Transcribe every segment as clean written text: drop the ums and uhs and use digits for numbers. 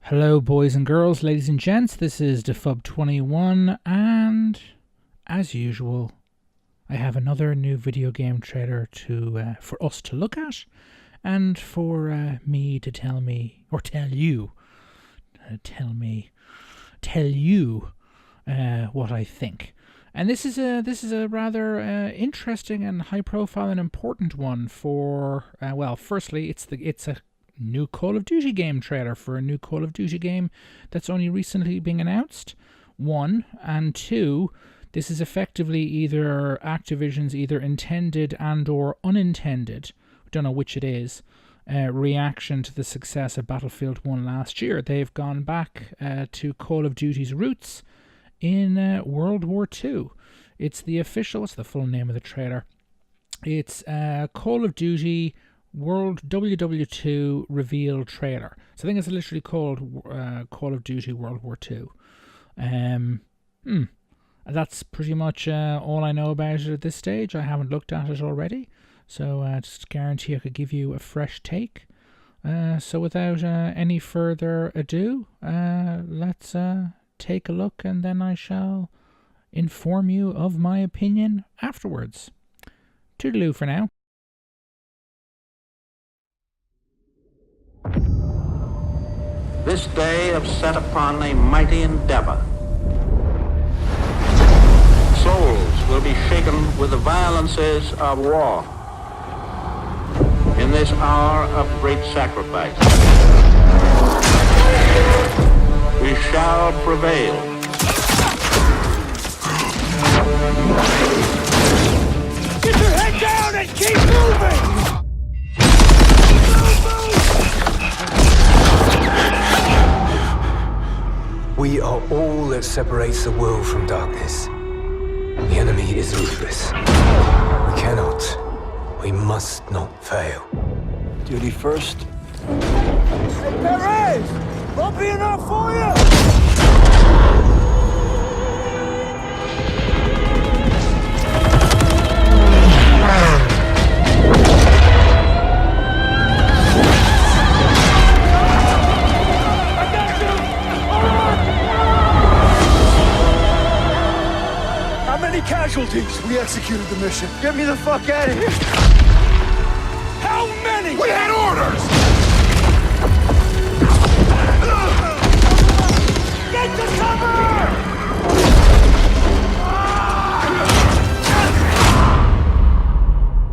Hello boys and girls, ladies and gents, this is Defub21 and as usual I have another new video game trailer for us to look at and for me to tell you what I think. And this is a rather interesting and high profile and important one for firstly it's a new Call of Duty game trailer for a new Call of Duty game that's only recently being announced. One, and two, this is effectively either Activision's either intended and or unintended, we don't know which it is, reaction to the success of Battlefield 1 last year. They've gone back to Call of Duty's roots in World War II. It's the full name of the trailer. It's Call of Duty World WWII reveal trailer. So I think it's literally called Call of Duty World War II. That's pretty much all I know about it at this stage. I haven't looked at it already, so just guarantee I could give you a fresh take. So without any further ado, let's take a look, and then I shall inform you of my opinion afterwards. Toodaloo for now. This day have set upon a mighty endeavor. Souls will be shaken with the violences of war. In this hour of great sacrifice, we shall prevail. Get your head down and keep moving! We are all that separates the world from darkness. The enemy is ruthless. We cannot, we must not fail. Duty first. Hey, Perez! Won't be enough for you! Casualties. We executed the mission. Get me the fuck out of here! How many? We had orders! Get to cover!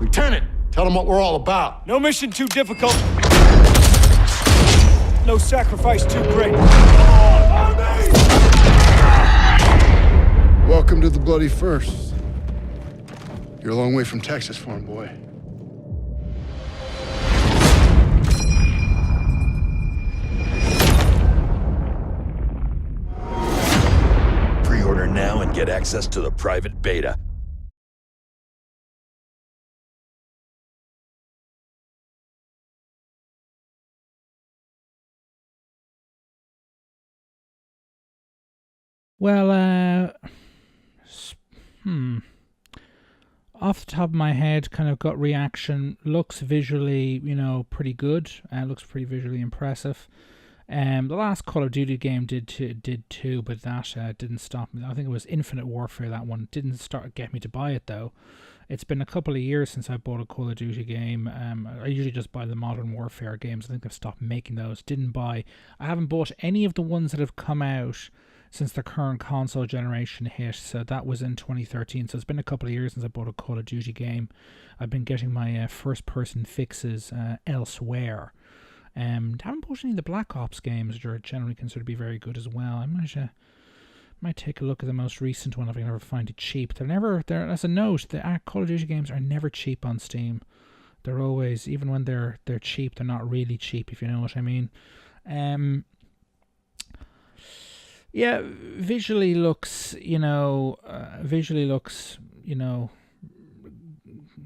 Lieutenant, tell them what we're all about. No mission too difficult. No sacrifice too great. Welcome to the bloody first. You're a long way from Texas, farm boy. Pre-order now and get access to the private beta. Well, off the top of my head, kind of gut reaction, looks visually, pretty good. Looks pretty visually impressive. The last Call of Duty game did too, but that didn't stop me. I think it was Infinite Warfare, that one. Didn't get me to buy it though. It's been a couple of years since I bought a Call of Duty game. I usually just buy the Modern Warfare games. I think they've stopped making those. I haven't bought any of the ones that have come out since the current console generation hit, so that was in 2013, so it's been a couple of years since I bought a Call of Duty game. I've been getting my first-person fixes elsewhere. Haven't bought any of the Black Ops games, which are generally considered to be very good as well. I might take a look at the most recent one if I can ever find it cheap. As a note, the Call of Duty games are never cheap on Steam. They're always, even when they're cheap, they're not really cheap, if you know what I mean. Yeah, visually looks,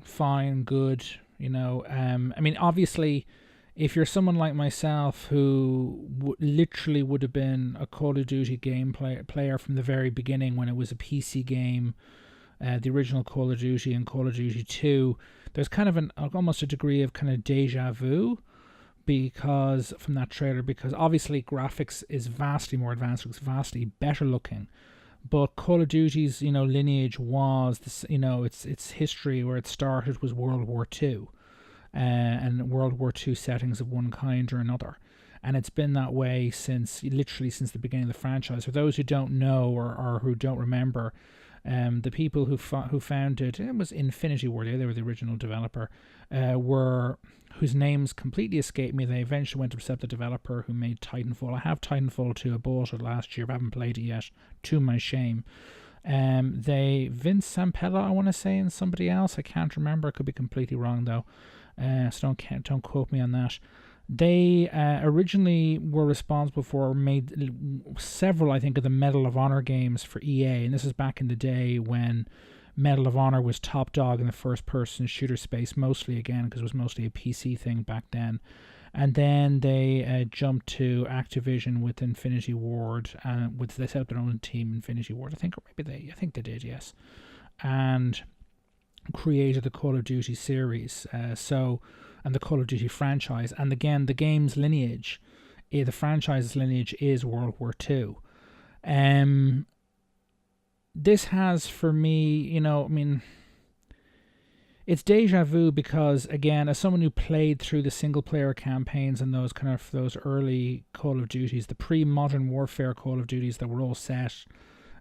fine, good, I mean, obviously, if you're someone like myself who literally would have been a Call of Duty game player from the very beginning when it was a PC game, the original Call of Duty and Call of Duty 2, there's kind of almost a degree of kind of deja vu, because from that trailer, because obviously graphics is vastly more advanced, it's vastly better looking. But Call of Duty's, lineage was this, its history where it started was World War II, and World War II settings of one kind or another. And it's been that way literally since the beginning of the franchise. For those who don't know or who don't remember, the people who founded it was Infinity Ward. They were the original developer. Whose names completely escape me. They eventually went to accept the developer who made Titanfall. I have Titanfall 2. I bought it last year, but I haven't played it yet, to my shame. Vince Zampella, I want to say, and somebody else. I can't remember. I could be completely wrong though. So don't quote me on that. They originally were responsible for made several, I think, of the Medal of Honor games for EA, and this is back in the day when Medal of Honor was top dog in the first-person shooter space, mostly again because it was mostly a PC thing back then. And then they jumped to Activision with Infinity Ward, they set up their own team, Infinity Ward, I think, or maybe I think they did, yes, and created the Call of Duty series. And the Call of Duty franchise, and again, the game's lineage, the franchise's lineage is World War II. This has, for me, it's deja vu because, again, as someone who played through the single-player campaigns and those early Call of Duties, the pre-modern warfare Call of Duties that were all set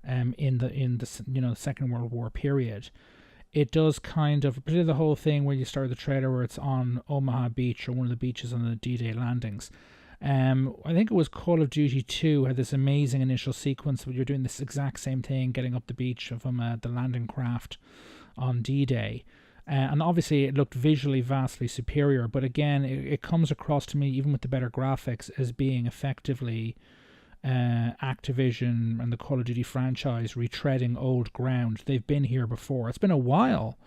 in the Second World War period. It does kind of, particularly the whole thing where you start the trailer where it's on Omaha Beach or one of the beaches on the D-Day landings. I think it was Call of Duty 2 had this amazing initial sequence where you're doing this exact same thing, getting up the beach from the landing craft on D-Day. And obviously it looked visually vastly superior, but again, it comes across to me, even with the better graphics, as being effectively Activision and the Call of Duty franchise retreading old ground. They've been here before. It's been a while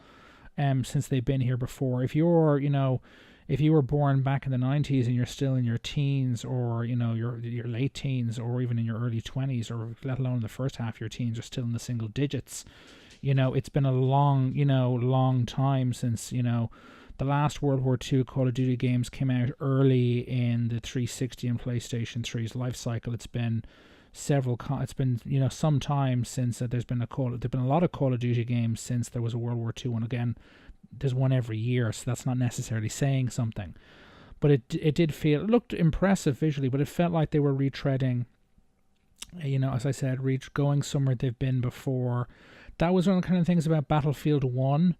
since they've been here before. If you were born back in the 90s and you're still in your teens, or your late teens, or even in your early 20s, or let alone the first half of your teens, are still in the single digits, it's been a long time since the last World War II Call of Duty games came out early in the 360 and PlayStation 3's life cycle. It's been some time since there's been a lot of Call of Duty games since there was a World War II one. Again, there's one every year, so that's not necessarily saying something. But it looked impressive visually, but it felt like they were retreading, as I said, going somewhere they've been before. That was one of the kind of things about Battlefield 1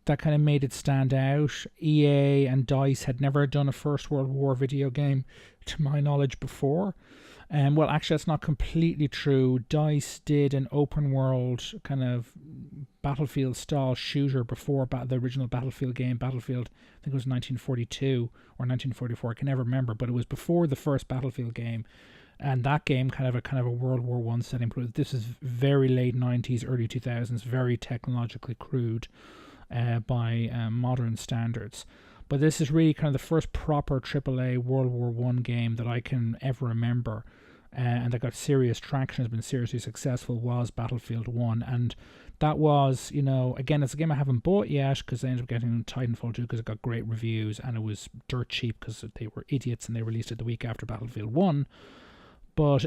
that kind of made it stand out. EA and DICE had never done a First World War video game, to my knowledge, before. Well, actually, that's not completely true. DICE did an open world kind of Battlefield style shooter before the original Battlefield game. Battlefield, I think it was 1942 or 1944. I can never remember, but it was before the first Battlefield game. And that game kind of a World War One setting. But this is very late 90s, early 2000s, very technologically crude by modern standards. But this is really kind of the first proper AAA World War One game that I can ever remember, and that got serious traction, has been seriously successful, was Battlefield 1. And that was, again, it's a game I haven't bought yet because I ended up getting Titanfall 2 because it got great reviews, and it was dirt cheap because they were idiots and they released it the week after Battlefield 1. But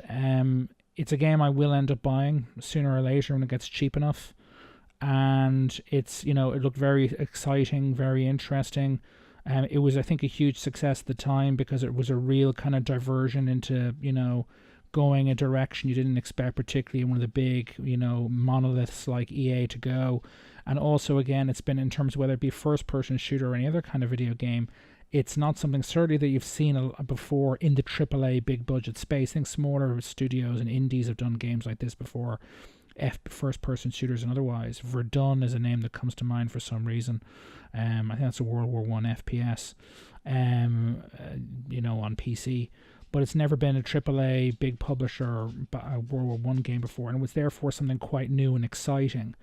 it's a game I will end up buying sooner or later when it gets cheap enough. And it's, it looked very exciting, very interesting. It was, I think, a huge success at the time because it was a real kind of diversion into, going a direction you didn't expect, particularly in one of the big, monoliths like EA to go. And also, again, it's been, in terms of whether it be first-person shooter or any other kind of video game, it's not something certainly that you've seen before in the AAA big-budget space. I think smaller studios and indies have done games like this before, first-person shooters and otherwise. Verdun is a name that comes to mind for some reason. I think that's a World War One FPS, on PC. But it's never been a AAA big publisher World War One game before, and it was therefore something quite new and exciting.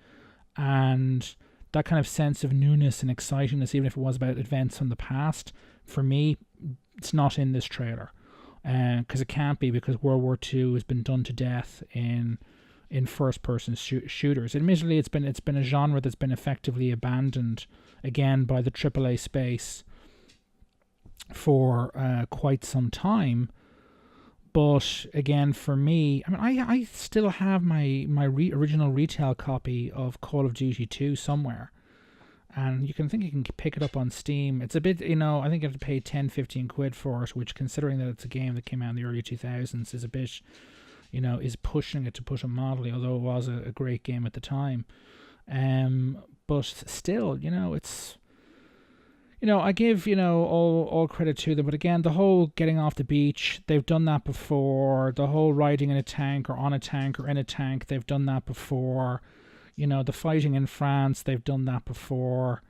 And that kind of sense of newness and excitingness, even if it was about events from the past, for me, it's not in this trailer, because it can't be, because World War II has been done to death in first-person shooters. Admittedly, it's been a genre that's been effectively abandoned again by the AAA space for quite some time. But again, for me, I mean, I still have my original retail copy of Call of Duty 2 somewhere. And you can pick it up on Steam. It's a bit, I think you have to pay 10-15 quid for it, which, considering that it's a game that came out in the early 2000s, is a bit, is pushing it to put it mildly, although it was a great game at the time. But still, it's, I give, all credit to them. But again, the whole getting off the beach, they've done that before. The whole riding in a tank or on a tank or in a tank, they've done that before. The fighting in France, they've done that before.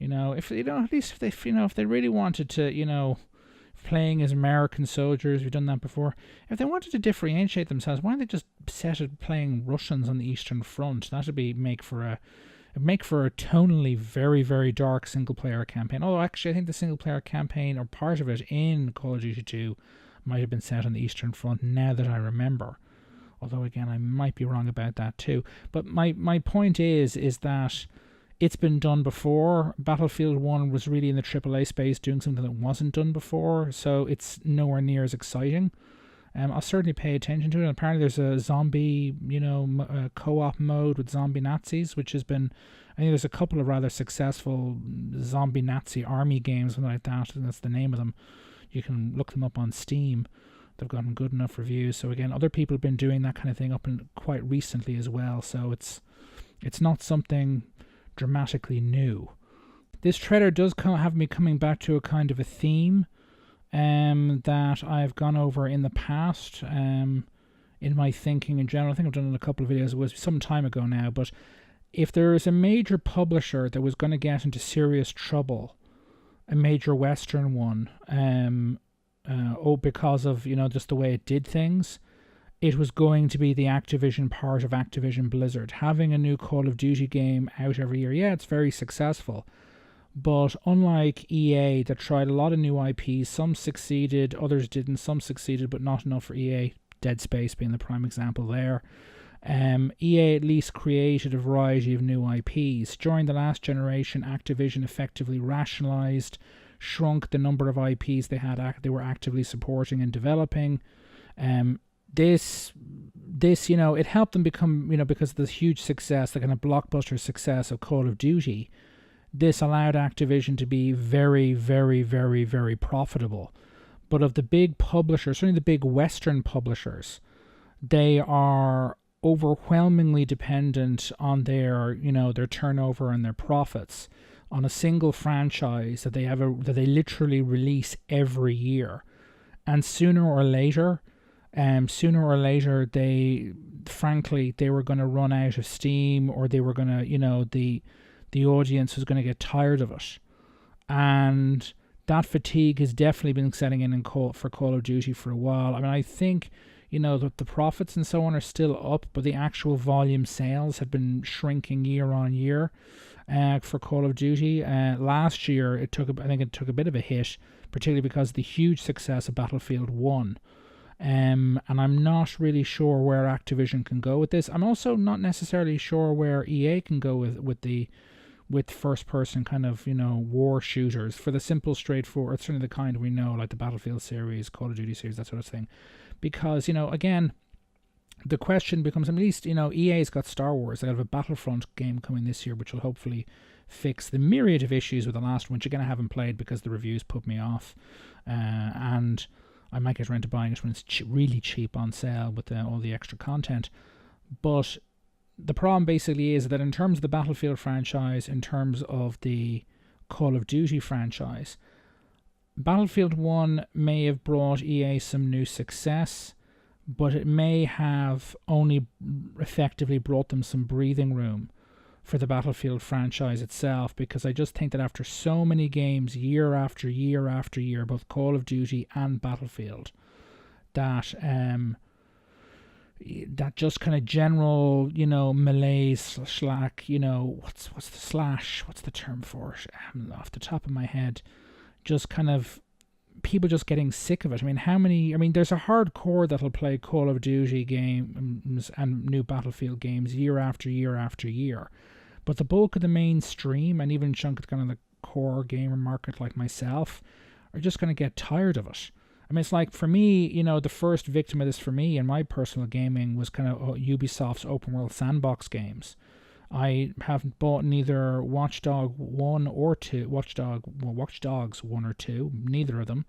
If at least if they really wanted to, playing as American soldiers, we've done that before. If they wanted to differentiate themselves, why don't they just set it playing Russians on the Eastern Front? That'd make for a tonally very, very dark single player campaign. Although actually, I think the single player campaign, or part of it in Call of Duty 2, might have been set on the Eastern Front. Now that I remember. Although, again, I might be wrong about that too. But my point is that it's been done before. Battlefield 1 was really in the AAA space doing something that wasn't done before, so it's nowhere near as exciting. I'll certainly pay attention to it. And apparently there's a zombie, co-op mode with zombie Nazis, which has been... I think there's a couple of rather successful zombie Nazi army games, something like that. I think that's the name of them. You can look them up on Steam. They've gotten good enough reviews. So again, other people have been doing that kind of thing up and quite recently as well. So it's not something dramatically new. This trailer does have me coming back to a kind of a theme that I've gone over in the past in my thinking in general. I think I've done it in a couple of videos. It was some time ago now. But if there is a major publisher that was going to get into serious trouble, a major Western one, because of, just the way it did things, it was going to be the Activision part of Activision Blizzard. Having a new Call of Duty game out every year, yeah, it's very successful. But unlike EA, that tried a lot of new IPs, some succeeded, others didn't. Some succeeded, but not enough for EA. Dead Space being the prime example there. EA at least created a variety of new IPs. During the last generation, Activision effectively rationalized, shrunk the number of IPs they were actively supporting and developing. This it helped them become, because of the huge success, the kind of blockbuster success of Call of Duty. This allowed Activision to be very, very, very, very profitable. But of the big publishers, certainly the big Western publishers, they are overwhelmingly dependent on their turnover and their profits on a single franchise that they literally release every year. And sooner or later, they were going to run out of steam, or they were going to, the audience was going to get tired of it. And that fatigue has definitely been setting in for Call of Duty for a while. I mean, I think, that the profits and so on are still up, but the actual volume sales have been shrinking year on year for Call of Duty. Last year, I think it took a bit of a hit, particularly because of the huge success of Battlefield 1. And I'm not really sure where Activision can go with this. I'm also not necessarily sure where EA can go with first-person kind of, war shooters, for the simple, straightforward, certainly the kind we know, like the Battlefield series, Call of Duty series, that sort of thing. Because, again, the question becomes, at least, EA's got Star Wars. They have a Battlefront game coming this year, which will hopefully fix the myriad of issues with the last one, which again I haven't played because the reviews put me off. And I might get around to buying it when it's really cheap on sale with all the extra content. But the problem basically is that in terms of the Battlefield franchise, in terms of the Call of Duty franchise, Battlefield 1 may have brought EA some new success, but it may have only effectively brought them some breathing room for the Battlefield franchise itself, because I just think that after so many games, year after year after year, both Call of Duty and Battlefield, that just kind of general, malaise, slack, what's the term for it? Off the top of my head, just kind of people just getting sick of it. I mean, there's a hardcore that'll play Call of Duty games and new Battlefield games year after year after year. But the bulk of the mainstream, and even a chunk of kind of the core gamer market like myself, are just going to get tired of it. I mean, it's like, for me, you know, the first victim of this for me in my personal gaming was kind of Ubisoft's open world sandbox games. I haven't bought neither Watch Dogs 1 or 2, neither of them.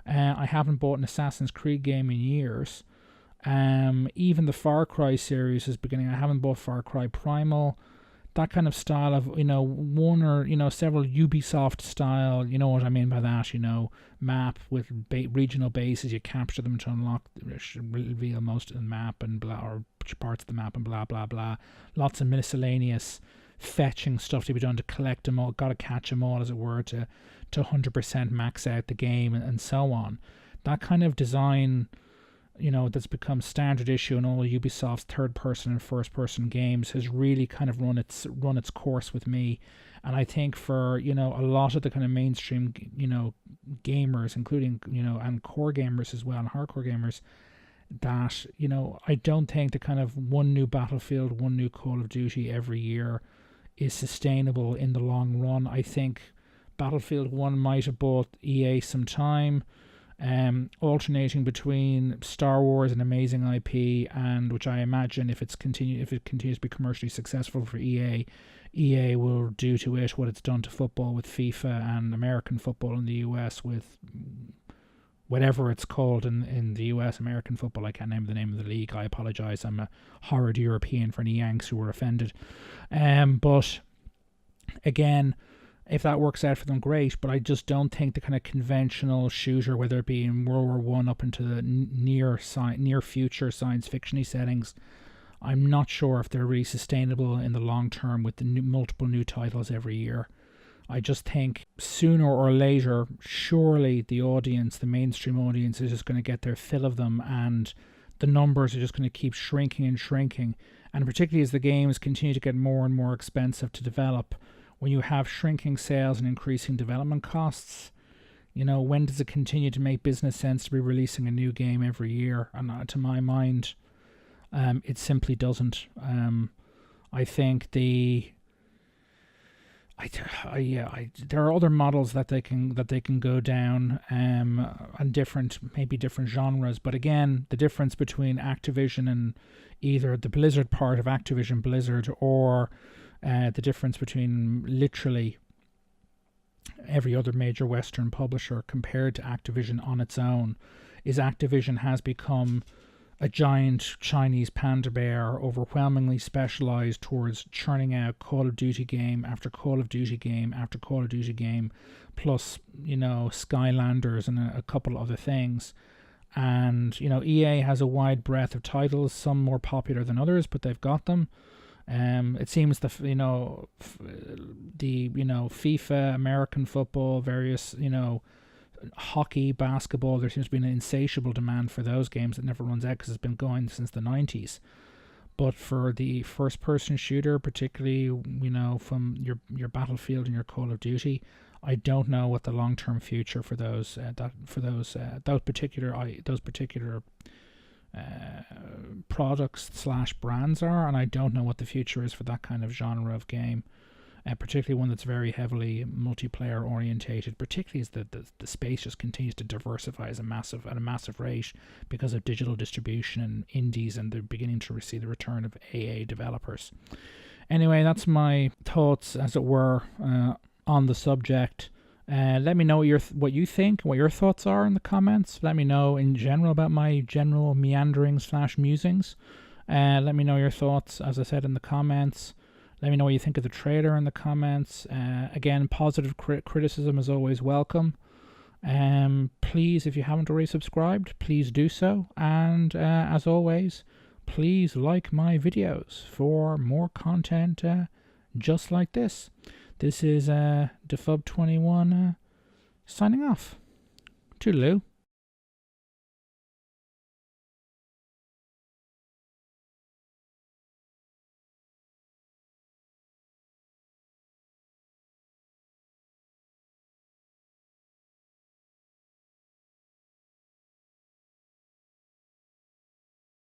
I haven't bought an Assassin's Creed game in years. Even the Far Cry series is beginning. I haven't bought Far Cry Primal. That kind of style of, you know, one or, you know, several Ubisoft style, you know what I mean by that, you know, map with regional bases, you capture them to unlock, reveal most of the map and blah, or parts of the map and blah, blah, blah. Lots of miscellaneous fetching stuff to be done to collect them all, got to catch them all, as it were, to 100% max out the game and so on. That kind of design, you know, that's become standard issue in all Ubisoft's third-person and first-person games has really kind of run its course with me. And I think for, you know, a lot of the kind of mainstream, you know, gamers, including, you know, and core gamers as well, and hardcore gamers, that, you know, I don't think the kind of one new Battlefield, one new Call of Duty every year is sustainable in the long run. I think Battlefield 1 might have bought EA some time, alternating between Star Wars, an amazing IP, and which I imagine if it continues to be commercially successful for EA will do to it what it's done to football with FIFA and American football in the US with whatever it's called in the US, American football. I can't name the name of the league. I apologize. I'm a horrid European for any Yanks who were offended. But again, if that works out for them, great. But I just don't think the kind of conventional shooter, whether it be in World War One up into the near future science fiction-y settings, I'm not sure if they're really sustainable in the long term with the multiple new titles every year. I just think sooner or later, surely the audience, the mainstream audience, is just going to get their fill of them, and the numbers are just going to keep shrinking and shrinking. And particularly as the games continue to get more and more expensive to develop, when you have shrinking sales and increasing development costs, you know, when does it continue to make business sense to be releasing a new game every year? And to my mind, it simply doesn't. I think there are other models that they can go down, and different genres. But again, the difference between Activision and either the Blizzard part of Activision Blizzard, or the difference between literally every other major Western publisher compared to Activision on its own, is Activision has become a giant Chinese panda bear, overwhelmingly specialized towards churning out Call of Duty game after Call of Duty game after Call of Duty game, plus, you know, Skylanders and a couple other things. And, you know, EA has a wide breadth of titles, some more popular than others, but they've got them. It seems the FIFA, American football, various, you know, hockey, basketball, there seems to be an insatiable demand for those games that never runs out because it's been going since the 90s. But for the first person shooter, particularly, you know, from your Battlefield and your Call of Duty, I don't know what the long-term future for those particular products / brands are, and I don't know what the future is for that kind of genre of game, particularly one that's very heavily multiplayer orientated, particularly as the space just continues to diversify at a massive rate because of digital distribution and indies, and they're beginning to see the return of AA developers. Anyway, that's my thoughts, as it were, on the subject. Let me know what you think, what your thoughts are in the comments. Let me know in general about my general meanderings / musings. Let me know your thoughts, as I said, in the comments. Let me know what you think of the trailer in the comments. Again, positive criticism is always welcome. Please, if you haven't already subscribed, please do so. And as always, please like my videos for more content just like this. This is Defub21 signing off. Toodaloo.